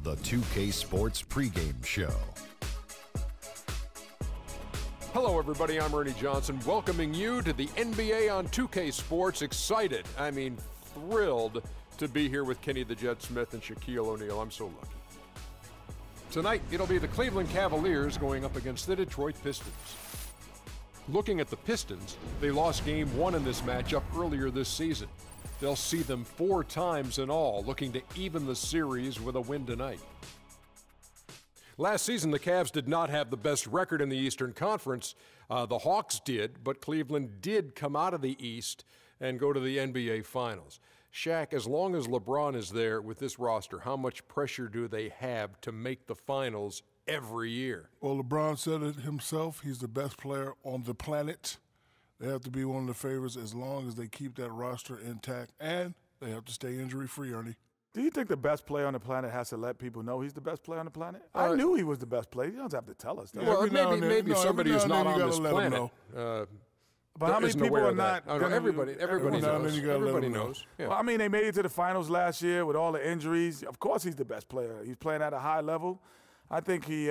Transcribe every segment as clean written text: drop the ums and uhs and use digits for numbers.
the 2K Sports pregame show. Hello, everybody. I'm Ernie Johnson, welcoming you to the NBA on 2K Sports. Excited, thrilled to be here with Kenny the Jet Smith and Shaquille O'Neal. I'm so lucky. Tonight, it'll be the Cleveland Cavaliers going up against the Detroit Pistons. Looking at the Pistons, they lost Game 1 in this matchup earlier this season. They'll see them 4 times in all, looking to even the series with a win tonight. Last season, the Cavs did not have the best record in the Eastern Conference. The Hawks did, but Cleveland did come out of the East and go to the NBA Finals. Shaq, as long as LeBron is there with this roster, how much pressure do they have to make the Finals every year? Well, LeBron said it himself. He's the best player on the planet. They have to be one of the favorites as long as they keep that roster intact, and they have to stay injury-free, Ernie. Do you think the best player on the planet has to let people know he's the best player on the planet? I knew he was the best player. You don't have to tell us that. Well, maybe somebody who's not on this planet. But how many people are not? Everybody knows. Yeah. Well, I mean, they made it to the finals last year with all the injuries. Of course he's the best player. He's playing at a high level. I think he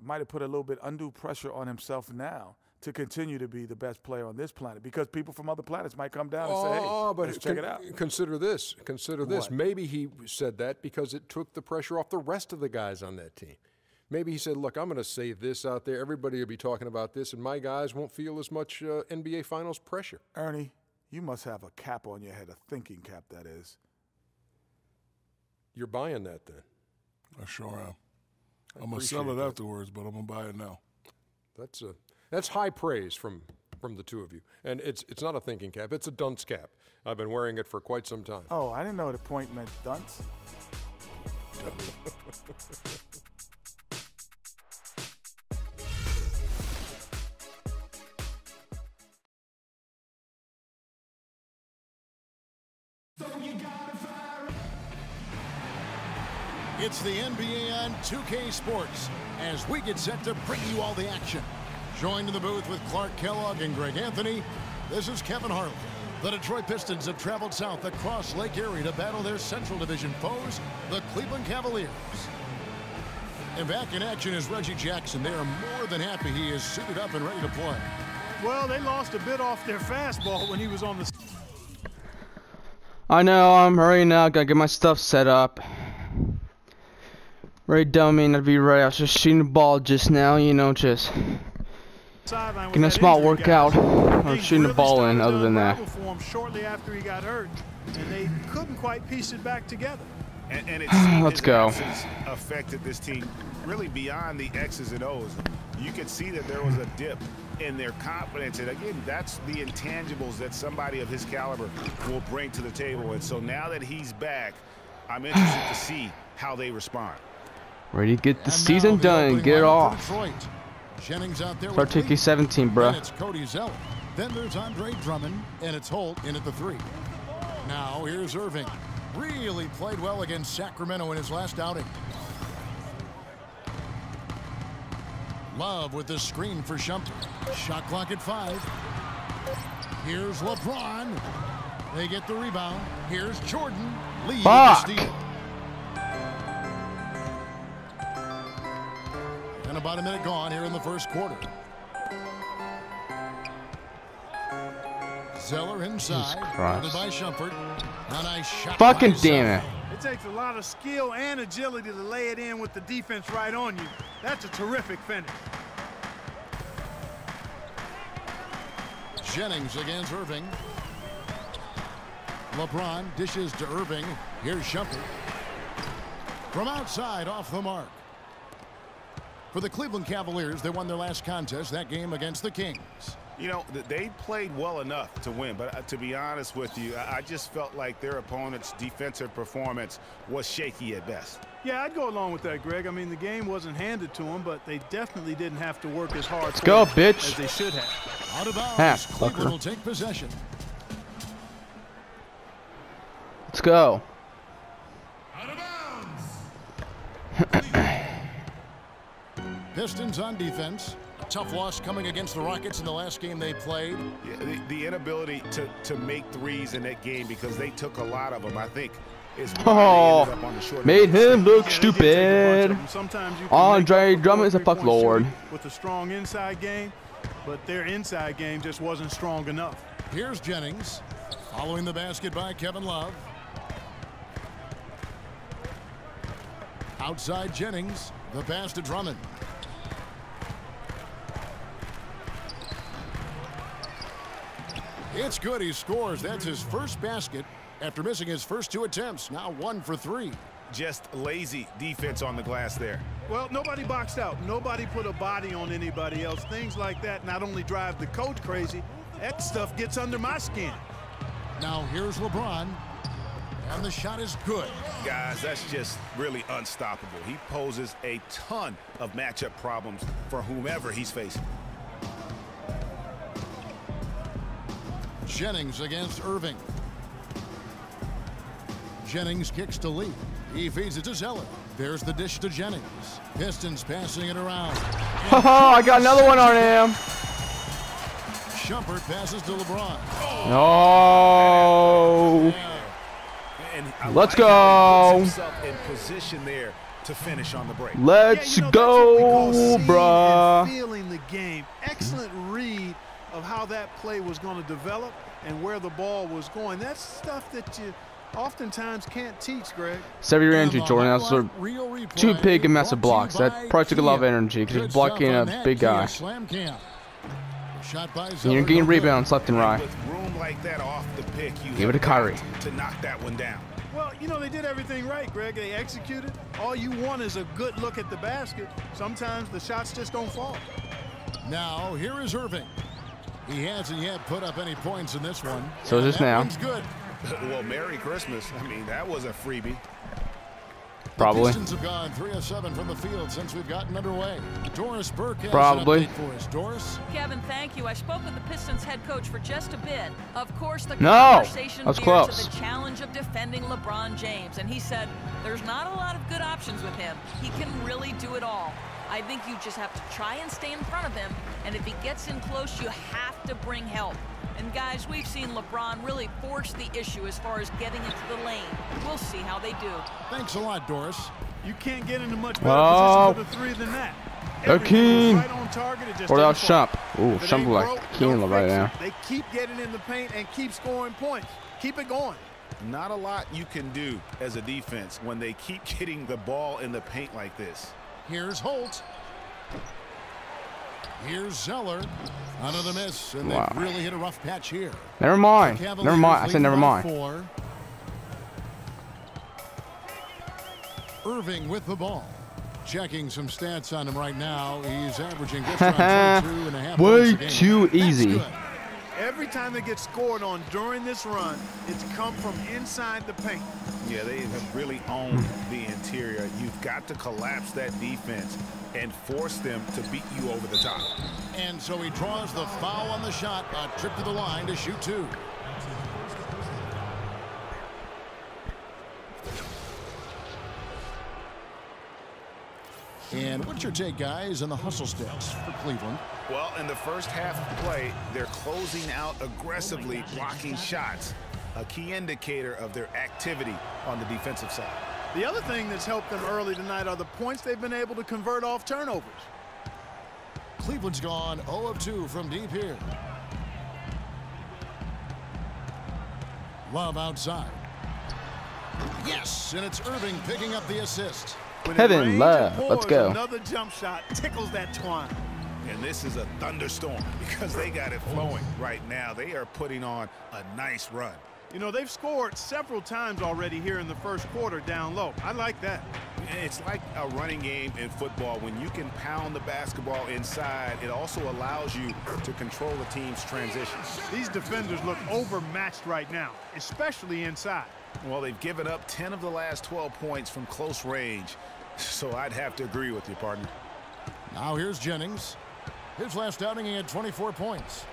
might have put a little bit undue pressure on himself now to continue to be the best player on this planet, because people from other planets might come down and say, hey, let's check it out. Consider this. Maybe he said that because it took the pressure off the rest of the guys on that team. Maybe he said, look, I'm going to say this out there. Everybody will be talking about this, and my guys won't feel as much NBA Finals pressure. Ernie, you must have a cap on your head, a thinking cap, that is. You're buying that then? I sure am. I'm going to sell it afterwards, but I'm going to buy it now. That's high praise from the two of you. And it's not a thinking cap. It's a dunce cap. I've been wearing it for quite some time. Oh, I didn't know the point meant dunce. It's the NBA on 2K Sports as we get set to bring you all the action. Joined in the booth with Clark Kellogg and Greg Anthony, this is Kevin Harlan. The Detroit Pistons have traveled south across Lake Erie to battle their Central Division foes, the Cleveland Cavaliers. And back in action is Reggie Jackson. They are more than happy he is suited up and ready to play. Well, they lost a bit off their fastball when he was on the... I know, I'm hurrying now. Gotta get my stuff set up. Ready, dummy, not to be ready. I was just shooting the ball just now, you know, just getting a small workout. I was shooting the ball in, other than that. Shortly after he got hurt, and they couldn't quite piece it back together. And it Let's go. Affected this team really beyond the X's and O's. You could see that there was a dip in their confidence, and again, that's the intangibles that somebody of his caliber will bring to the table. And so now that he's back, I'm interested to see how they respond. Ready to get the season done and get it off. Jennings out there. Start TK17, bruh. It's Cody Zeller. Then there's Andre Drummond, and it's Holt in at the 3. Now here's Irving. Really played well against Sacramento in his last outing. Love with the screen for Shumpert. Shot clock at 5. Here's LeBron. They get the rebound. Here's Jordan. Lee with the steal. And about a minute gone here in the first quarter. Zeller inside, guarded by Shumpert. A nice shot. Fucking damn it. It takes a lot of skill and agility to lay it in with the defense right on you. That's a terrific finish. Jennings against Irving. LeBron dishes to Irving. Here's Shumpert. From outside, off the mark. For the Cleveland Cavaliers, they won their last contest, that game against the Kings. You know, they played well enough to win, but to be honest with you, I just felt like their opponent's defensive performance was shaky at best. Yeah, I'd go along with that, Greg. I mean, the game wasn't handed to them, but they definitely didn't have to work as hard Let's go, bitch. as they should have. Out of bounds, Cleveland will take possession. Let's go. Out of bounds. Pistons on defense. A tough loss coming against the Rockets in the last game they played. Yeah, the inability to make threes in that game because they took a lot of them. I think is why they ended up on the short made end of the him stick. look stupid. Andre Drummond is a fuck lord. With a strong inside game, but their inside game just wasn't strong enough. Here's Jennings, following the basket by Kevin Love. Outside Jennings, the pass to Drummond. It's good. He scores. That's his first basket after missing his first 2 attempts. Now 1 for 3. Just lazy defense on the glass there. Well, nobody boxed out. Nobody put a body on anybody else. Things like that not only drive the coach crazy, that stuff gets under my skin. Now here's LeBron, and the shot is good. Guys, that's just really unstoppable. He poses a ton of matchup problems for whomever he's facing. Jennings against Irving. Jennings kicks to Lee. He feeds it to Zeller. There's the dish to Jennings. Pistons passing it around. Haha, I got another one on him. Shumpert passes to LeBron. No. And Let's go. Himself in position there to finish on the break. Let's go, bruh. Feeling the game. Excellent read of how that play was going to develop and where the ball was going. That's stuff that you oftentimes can't teach, Greg. Severe injury, Jordan. That's too big and massive blocks. That probably took a lot of energy because he's blocking a big guy. And you're getting rebounds left and right. With room like that off the pick, you give it to Kyrie to knock that one down. Well, you know, they did everything right, Greg. They executed. All you want is a good look at the basket. Sometimes the shots just don't fall. Now, here is Irving. He hasn't yet put up any points in this one. So is this now. Good. Well, Merry Christmas. I mean, that was a freebie. Probably. The Pistons have gone 3 of 7 from the field since we've gotten underway. Doris Burke has Probably. an update for us. Doris? Kevin, thank you. I spoke with the Pistons head coach for just a bit. Of course, the No, conversation that's veered close. to the challenge of defending LeBron James, and he said there's not a lot of good options with him. He can really do it all. I think you just have to try and stay in front of him, and if he gets in close, you have to bring help. And guys, we've seen LeBron really force the issue as far as getting into the lane. We'll see how they do. Thanks a lot, Doris. You can't get into much better position for the 3 than that. King. Right on target, it just Or that didn't fall. Shump. Ooh, If it Shump ain't like broke, King don't right fix now. it. They keep getting in the paint and keep scoring points. Keep it going. Not a lot you can do as a defense when they keep getting the ball in the paint like this. Here's Holt. Here's Zeller. Another miss, and Wow. they've really hit a rough patch here. Never mind. The Never mind. I said never Cavaliers mind. lead by 4. Irving with the ball. Checking some stats on him right now. He's averaging just around 22.5 points Way a game. too That's easy. good. Every time they get scored on during this run, it's come from inside the paint. Yeah, they have really owned the interior. You've got to collapse that defense and force them to beat you over the top. And so he draws the foul on the shot. A trip to the line to shoot 2. And what's your take, guys, on the hustle sticks for Cleveland? Well, in the first half of play, they're closing out aggressively, blocking shots, a key indicator of their activity on the defensive side. The other thing that's helped them early tonight are the points they've been able to convert off turnovers. Cleveland's gone 0 of 2 from deep here. Love outside. Yes, and it's Irving picking up the assist. When it Heaven, rains love. and Let's pours, go. Another jump shot tickles that twine. And this is a thunderstorm because they got it flowing right now. They are putting on a nice run. You know, they've scored several times already here in the first quarter down low. I like that. It's like a running game in football. When you can pound the basketball inside, it also allows you to control the team's transitions. These defenders look overmatched right now, especially inside. Well, they've given up 10 of the last 12 points from close range, so I'd have to agree with you, partner. Now here's Jennings. His last outing, he had 24 points.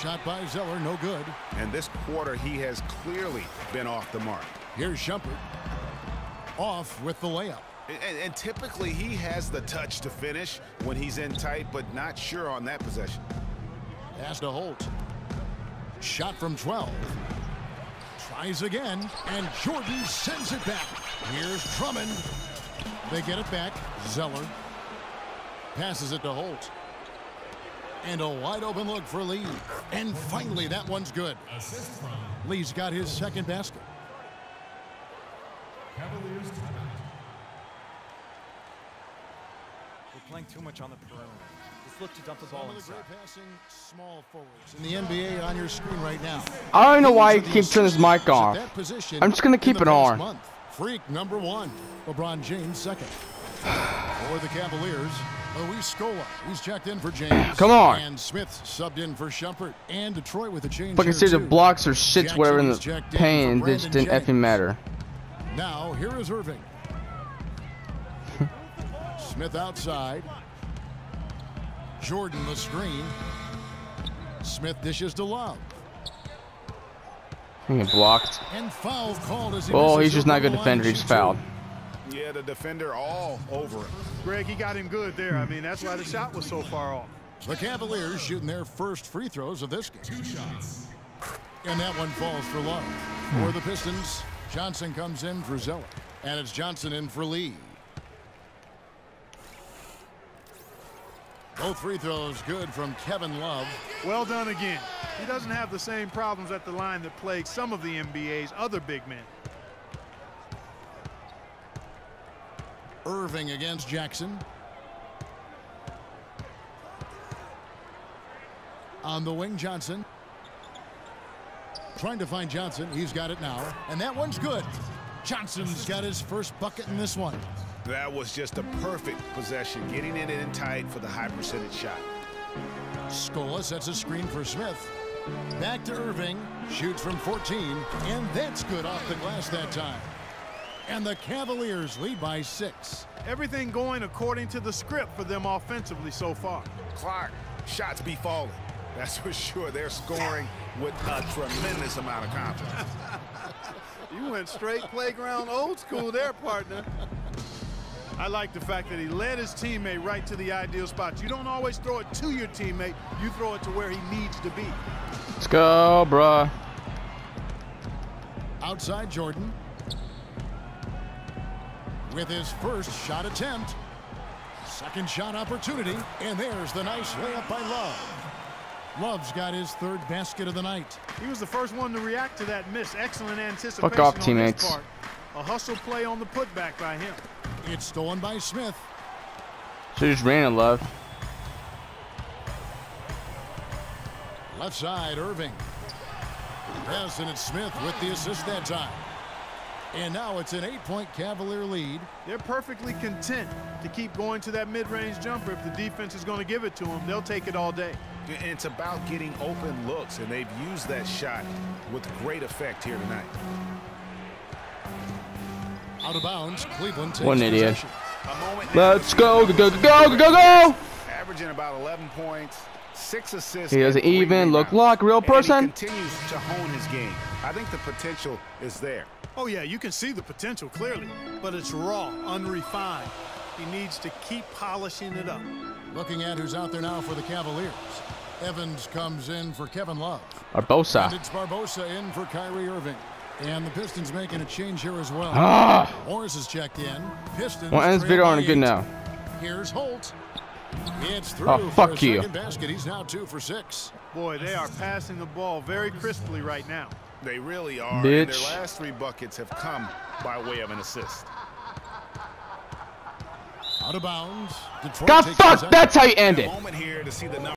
Shot by Zeller, no good. And this quarter, he has clearly been off the mark. Here's Shumpert. Off with the layup. And typically, he has the touch to finish when he's in tight, but not sure on that possession. Pass to Holt. Shot from 12. Tries again, and Jordan sends it back. Here's Drummond. They get it back. Zeller passes it to Holt. And a wide open look for Lee. And finally, that one's good. Lee's got his second basket. Cavaliers timeout. We're playing too much on the perimeter. Let's look to dump the ball inside. Passing small forwards in the NBA on your screen right now. I don't know why he keeps turning his mic off. I'm just going to keep it on. Freak number 1. LeBron James second. For the Cavaliers, Luis Scola. He's checked in for James. Come on. And Smith subbed in for Shumpert. And Detroit with a change. Fucking see the blocks or shits, whatever in the paint, it just didn't effing matter. Now, here is Irving. Smith outside. Jordan the screen. Smith dishes to Love. He get blocked. And foul called as he he's just not a good defender. He just fouled. Yeah, the defender all over him. Greg, he got him good there. I mean, that's why the shot was so far off. The Cavaliers shooting their first free throws of this game. 2 shots. And that one falls for Love. For the Pistons, Johnson comes in for Zeller. And it's Johnson in for Lee. Both free throws good from Kevin Love. Well done again. He doesn't have the same problems at the line that plague some of the NBA's other big men. Irving against Jackson. On the wing, Johnson. Trying to find Johnson. He's got it now. And that one's good. Johnson's got his first bucket in this one. That was just a perfect possession, getting it in tight for the high percentage shot. Scola sets a screen for Smith. Back to Irving. Shoots from 14. And that's good off the glass that time. And the Cavaliers lead by 6. Everything going according to the script for them offensively so far. Clark, shots be falling. That's for sure. They're scoring with a tremendous amount of confidence. You went straight playground old school there, partner. I like the fact that he led his teammate right to the ideal spot. You don't always throw it to your teammate. You throw it to where he needs to be. Let's go, bruh. Outside Jordan. With his first shot attempt. Second shot opportunity. And there's the nice layup by Love. Love's got his third basket of the night. He was the first one to react to that miss. Excellent anticipation. Fuck off, on teammates. his part. A hustle play on the putback by him. It's stolen by Smith. Should just ran it, Love. Left side, Irving. Yes, and it's Smith with the assist that time. And now it's an 8-point Cavalier lead. They're perfectly content to keep going to that mid-range jumper. If the defense is going to give it to them, they'll take it all day. And it's about getting open looks, and they've used that shot with great effect here tonight. Out of bounds, Cleveland takes what an idiot. possession. Let's go, go, go, go, go, go! Averaging about 11 points, 6 assists. He doesn't even look like a real person. And he continues to hone his game. I think the potential is there. Oh, yeah, you can see the potential clearly, but it's raw, unrefined. He needs to keep polishing it up. Looking at who's out there now for the Cavaliers. Evans comes in for Kevin Love. Barbosa. And it's Barbosa in for Kyrie Irving. And the Pistons making a change here as well. Morris is checked in. Pistons. Well, ends video on good now. Here's Holt. It's through. Oh, fuck for a you. second basket. He's now 2 for 6. Boy, they are passing the ball very crisply right now. They really are. Bitch. And their last 3 buckets have come by way of an assist. Out of bounds. Detroit God, takes fuck, possession. that's how you end it. Moment here to see the